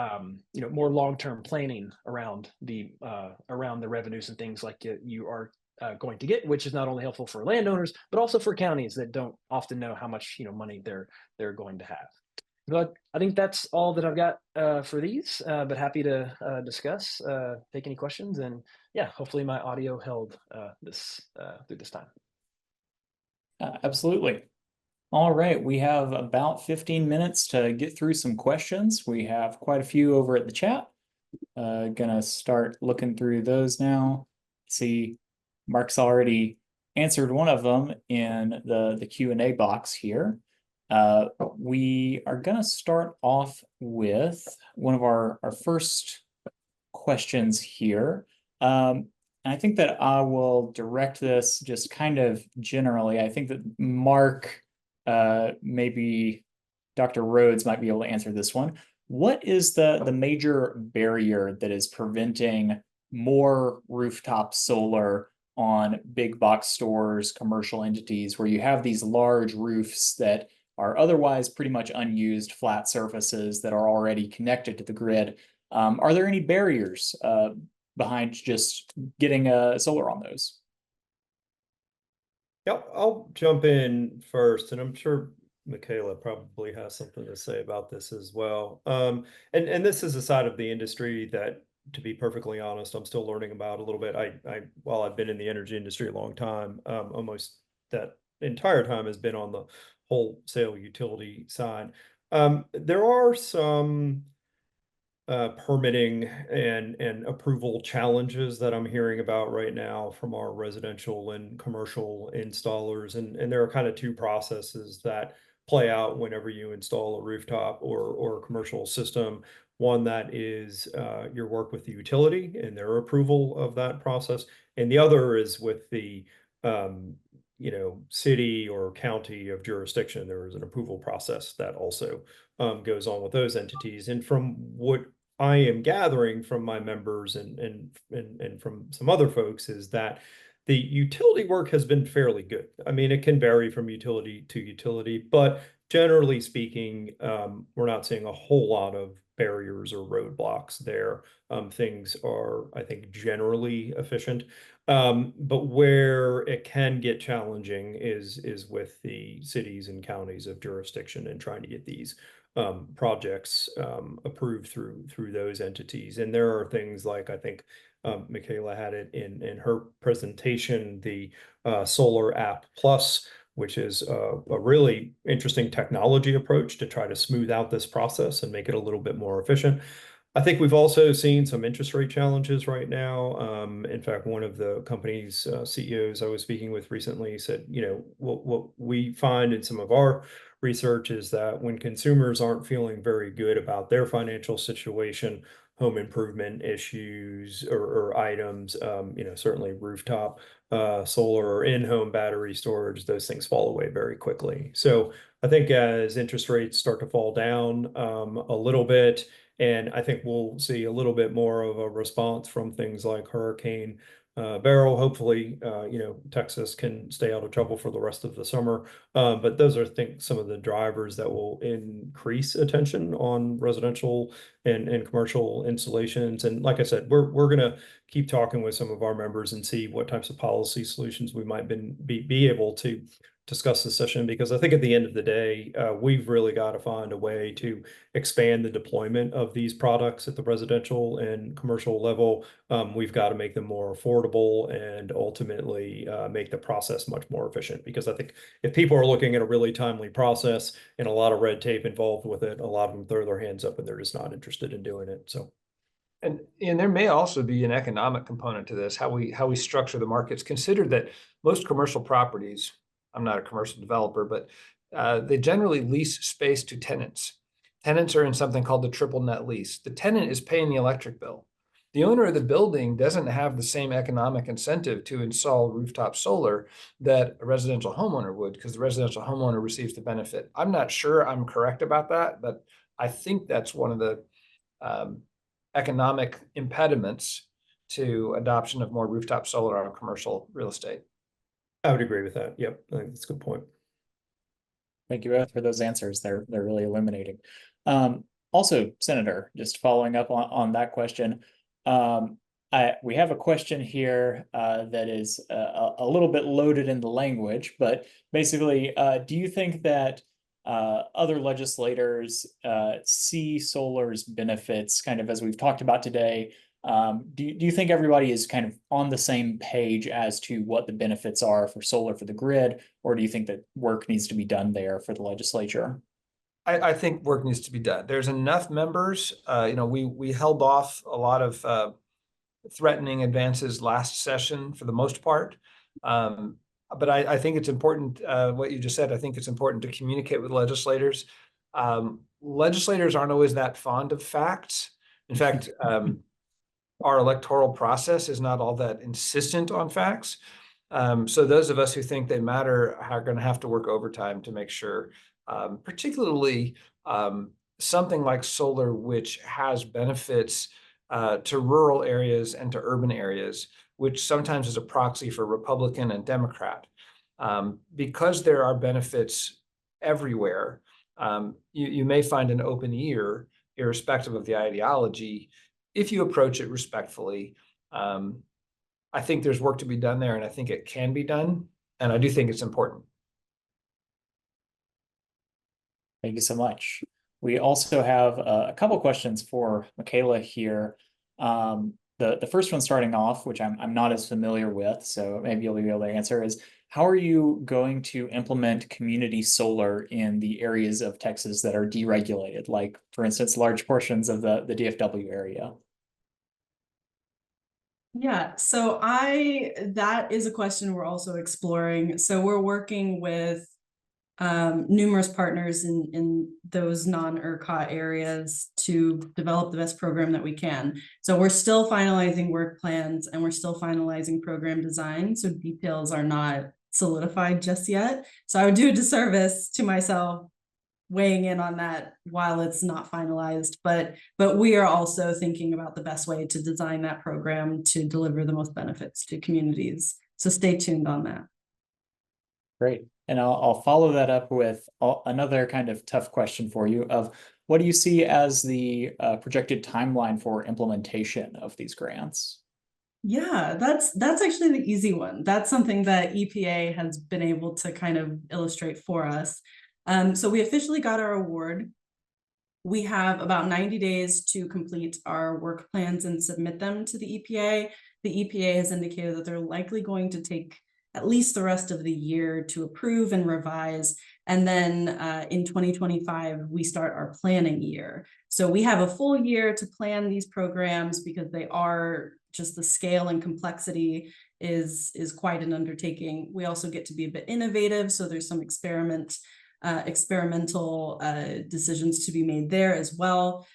more long-term planning around the revenues and things like you are going to get, which is not only helpful for landowners, but also for counties that don't often know how much money they're going to have. But I think that's all that I've got for these, but happy to discuss, take any questions, and yeah, hopefully my audio held through this time. Absolutely. All right, we have about 15 minutes to get through some questions. We have quite a few over at the chat. Gonna start looking through those now. See, Mark's already answered one of them in the Q&A box here. We are going to start off with one of our first questions here. And I think that I will direct this just kind of generally. I think that Mark, maybe Dr. Rhodes might be able to answer this one. What is the major barrier that is preventing more rooftop solar on big box stores, commercial entities, where you have these large roofs that are otherwise pretty much unused flat surfaces that are already connected to the grid? Are there any barriers behind just getting solar on those? Yep, I'll jump in first, and I'm sure Michaela probably has something to say about this as well. And this is a side of the industry that, to be perfectly honest, I'm still learning about a little bit. While I've been in the energy industry a long time, almost that entire time has been on the wholesale utility side. There are some permitting and approval challenges that I'm hearing about right now from our residential and commercial installers, and there are kind of two processes that play out whenever you install a rooftop or a commercial system. One that is your work with the utility and their approval of that process, and the other is with the city or county of jurisdiction. There is an approval process that also goes on with those entities. And from what I am gathering from my members and from some other folks is that the utility work has been fairly good. I mean, it can vary from utility to utility, but generally speaking, we're not seeing a whole lot of barriers or roadblocks there. Things are, I think, generally efficient. But where it can get challenging is with the cities and counties of jurisdiction and trying to get these projects approved through those entities. And there are things like, I think Michaela had it in her presentation, the Solar App Plus, which is a really interesting technology approach to try to smooth out this process and make it a little bit more efficient. I think we've also seen some interest rate challenges right now. In fact, one of the company's CEOs I was speaking with recently said, what we find in some of our research is that when consumers aren't feeling very good about their financial situation, home improvement issues or items, certainly rooftop solar or in-home battery storage, those things fall away very quickly. So I think as interest rates start to fall down a little bit, and I think we'll see a little bit more of a response from things like Hurricane Beryl. Hopefully, Texas can stay out of trouble for the rest of the summer. But those are, I think, some of the drivers that will increase attention on residential and commercial installations. And like I said, we're going to keep talking with some of our members and see what types of policy solutions we might be able to discuss this session, because I think at the end of the day, we've really got to find a way to expand the deployment of these products at the residential and commercial level. We've got to make them more affordable and ultimately make the process much more efficient, because I think if people are looking at a really timely process and a lot of red tape involved with it, a lot of them throw their hands up and they're just not interested in doing it. So. And there may also be an economic component to this, how we structure the markets. Consider that most commercial properties, I'm not a commercial developer, but they generally lease space to tenants. Tenants are in something called the triple net lease. The tenant is paying the electric bill. The owner of the building doesn't have the same economic incentive to install rooftop solar that a residential homeowner would, because the residential homeowner receives the benefit. I'm not sure I'm correct about that, but I think that's one of the economic impediments to adoption of more rooftop solar on commercial real estate. I would agree with that. Yep, I think that's a good point. Thank you both for those answers. They're really illuminating. Also, Senator, just following up on that question, we have a question here that is a little bit loaded in the language, but basically, do you think that other legislators see solar's benefits, kind of as we've talked about today? Do you think everybody is kind of on the same page as to what the benefits are for solar for the grid, or do you think that work needs to be done there for the legislature? I think work needs to be done. There's enough members. We held off a lot of threatening advances last session for the most part. But I think it's important, what you just said. I think it's important to communicate with legislators. Legislators aren't always that fond of facts. In fact, our electoral process is not all that insistent on facts. So those of us who think they matter are going to have to work overtime to make sure, particularly something like solar, which has benefits to rural areas and to urban areas, which sometimes is a proxy for Republican and Democrat. Because there are benefits everywhere, you may find an open ear, irrespective of the ideology, if you approach it respectfully. I think there's work to be done there, and I think it can be done, and I do think it's important. Thank you so much. We also have a couple questions for Michaela here. The first one starting off, which I'm not as familiar with, so maybe you'll be able to answer, is how are you going to implement community solar in the areas of Texas that are deregulated, like, for instance, large portions of the DFW area? Yeah, so that is a question we're also exploring. So we're working with numerous partners in those non-ERCOT areas to develop the best program that we can. So we're still finalizing work plans and we're still finalizing program design. So details are not solidified just yet. So I would do a disservice to myself weighing in on that while it's not finalized, but we are also thinking about the best way to design that program to deliver the most benefits to communities. So stay tuned on that. Great. And I'll follow that up with another kind of tough question for you of what do you see as the projected timeline for implementation of these grants? Yeah, that's actually the easy one. That's something that EPA has been able to kind of illustrate for us. So we officially got our award. We have about 90 days to complete our work plans and submit them to the EPA. The EPA has indicated that they're likely going to take at least the rest of the year to approve and revise. And then in 2025, we start our planning year. So we have a full year to plan these programs because they are just the scale and complexity is quite an undertaking. We also get to be a bit innovative. So there's some experimental decisions to be made there as well.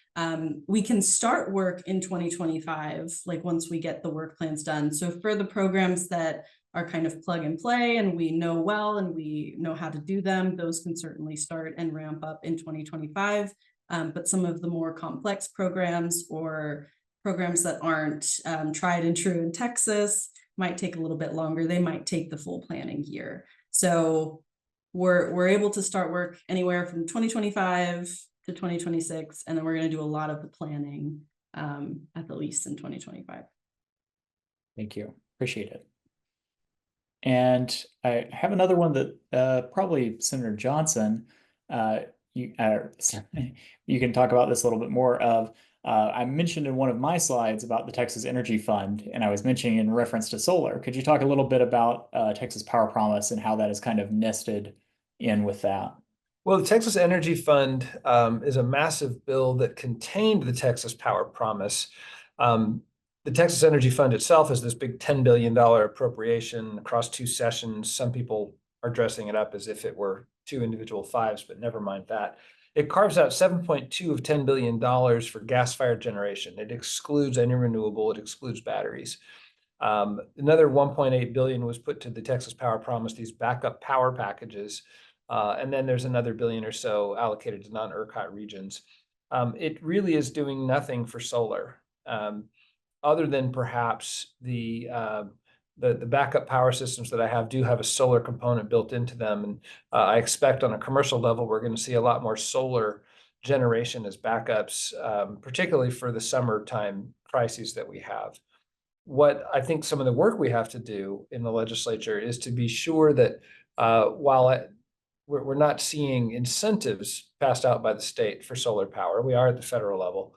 We can start work in 2025, like once we get the work plans done. So for the programs that are kind of plug and play and we know well and we know how to do them, those can certainly start and ramp up in 2025. But some of the more complex programs or programs that aren't tried and true in Texas might take a little bit longer. They might take the full planning year. So we're able to start work anywhere from 2025 to 2026, and then we're going to do a lot of the planning at the least in 2025. Thank you. Appreciate it. And I have another one that probably Senator Johnson, you can talk about this a little bit more of. I mentioned in one of my slides about the Texas Energy Fund, and I was mentioning in reference to solar. Could you talk a little bit about Texas Power Promise and how that is kind of nested in with that? Well, the Texas Energy Fund is a massive bill that contained the Texas Power Promise. The Texas Energy Fund itself is this big $10 billion appropriation across 2 sessions. Some people are dressing it up as if it were 2 individual fives, but never mind that. It carves out 7.2 of $10 billion for gas-fired generation. It excludes any renewable, it excludes batteries. Another 1.8 billion was put to the Texas Power Promise, these backup power packages. And then there's another billion or so allocated to non-ERCOT regions. it really is doing nothing for solar, other than perhaps the backup power systems that I have do have a solar component built into them. And I expect on a commercial level, we're going to see a lot more solar generation as backups, particularly for the summertime crises that we have. What I think some of the work we have to do in the legislature is to be sure that we're not seeing incentives passed out by the state for solar power. We are at the federal level.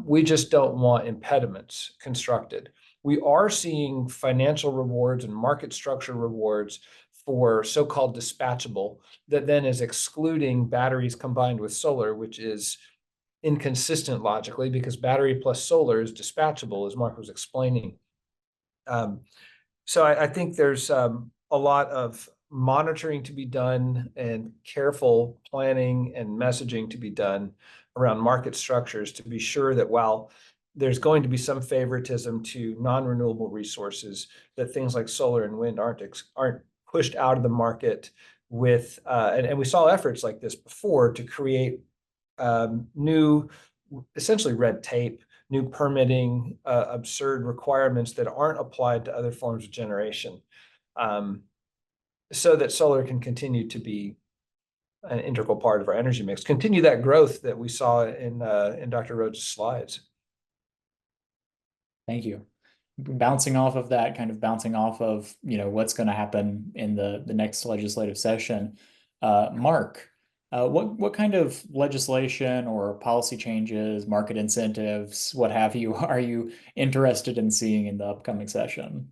We just don't want impediments constructed. We are seeing financial rewards and market structure rewards for so-called dispatchable that then is excluding batteries combined with solar, which is inconsistent logically because battery plus solar is dispatchable, as Mark was explaining. So I think there's a lot of monitoring to be done and careful planning and messaging to be done around market structures to be sure that while there's going to be some favoritism to non-renewable resources, that things like solar and wind aren't pushed out of the market with, and we saw efforts like this before to create new, essentially red tape, new permitting, absurd requirements that aren't applied to other forms of generation, so that solar can continue to be an integral part of our energy mix, continue that growth that we saw in Dr. Rhodes' slides. Thank you. Bouncing off of that, bouncing off of, what's going to happen in the next legislative session. Mark, what kind of legislation or policy changes, market incentives, what have you, are you interested in seeing in the upcoming session?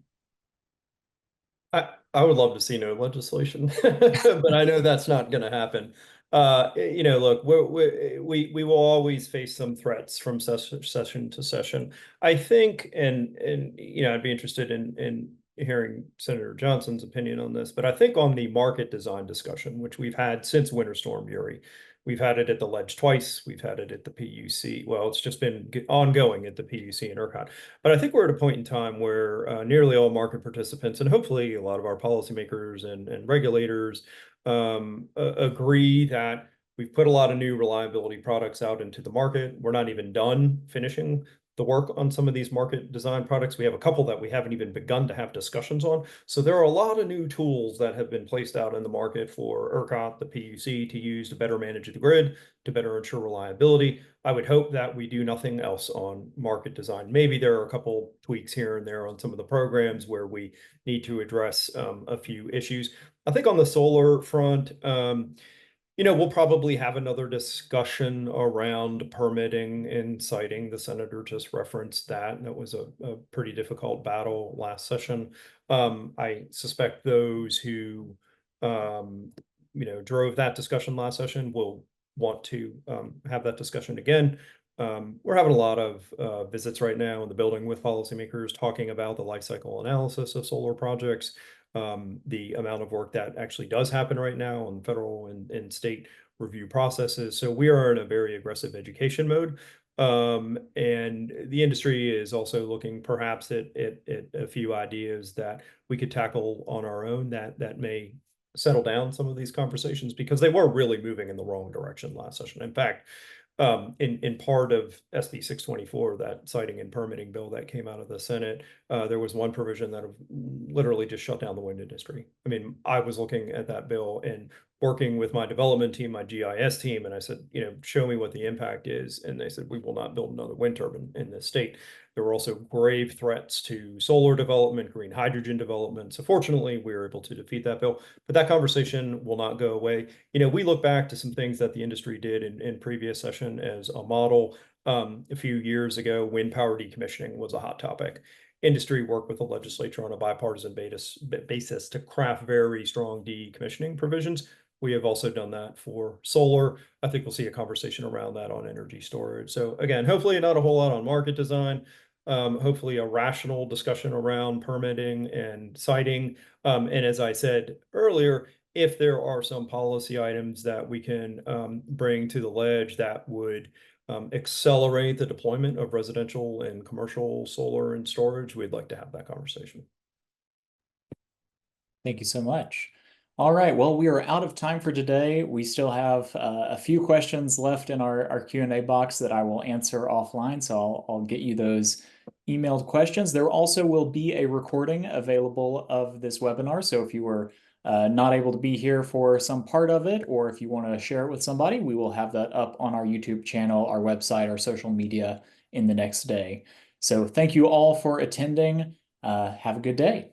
I would love to see no legislation, but I know that's not going to happen. Look, we will always face some threats from session to session. I think, and I'd be interested in hearing Senator Johnson's opinion on this, but I think on the market design discussion, which we've had since Winter Storm Uri, we've had it at the Ledge twice. We've had it at the PUC. Well, it's just been ongoing at the PUC and ERCOT. But I think we're at a point in time where nearly all market participants, and hopefully a lot of our policymakers and regulators agree that we've put a lot of new reliability products out into the market. We're not even done finishing the work on some of these market design products. We have a couple that we haven't even begun to have discussions on. So there are a lot of new tools that have been placed out in the market for ERCOT, the PUC, to use to better manage the grid, to better ensure reliability. I would hope that we do nothing else on market design. Maybe there are a couple tweaks here and there on some of the programs where we need to address a few issues. I think on the solar front, we'll probably have another discussion around permitting and siting. The senator just referenced that, and it was a pretty difficult battle last session. I suspect those who, drove that discussion last session will want to have that discussion again. We're having a lot of visits right now in the building with policymakers talking about the life cycle analysis of solar projects. The amount of work that actually does happen right now on federal and state review processes. So we are in a very aggressive education mode. And the industry is also looking perhaps at a few ideas that we could tackle on our own that may settle down some of these conversations, because they were really moving in the wrong direction last session. In fact, in part of SB 624, that siting and permitting bill that came out of the Senate, there was one provision that literally just shut down the wind industry. I mean, I was looking at that bill and working with my development team, my GIS team, and I said, show me what the impact is. And they said, we will not build another wind turbine in this state. There were also grave threats to solar development, green hydrogen development. So fortunately, we were able to defeat that bill, but that conversation will not go away. We look back to some things that the industry did in previous session as a model. A few years ago, wind power decommissioning was a hot topic. Industry worked with the legislature on a bipartisan basis to craft very strong decommissioning provisions. We have also done that for solar. I think we'll see a conversation around that on energy storage. So again, hopefully not a whole lot on market design. Hopefully a rational discussion around permitting and siting. And as I said earlier, if there are some policy items that we can bring to the ledge that would accelerate the deployment of residential and commercial solar and storage, we'd like to have that conversation. Thank you so much. All right, well, we are out of time for today. We still have a few questions left in our Q&A box that I will answer offline, so I'll get you those emailed questions. There also will be a recording available of this webinar, so if you were not able to be here for some part of it, or if you want to share it with somebody, we will have that up on our YouTube channel, our website, our social media in the next day. So thank you all for attending. Have a good day.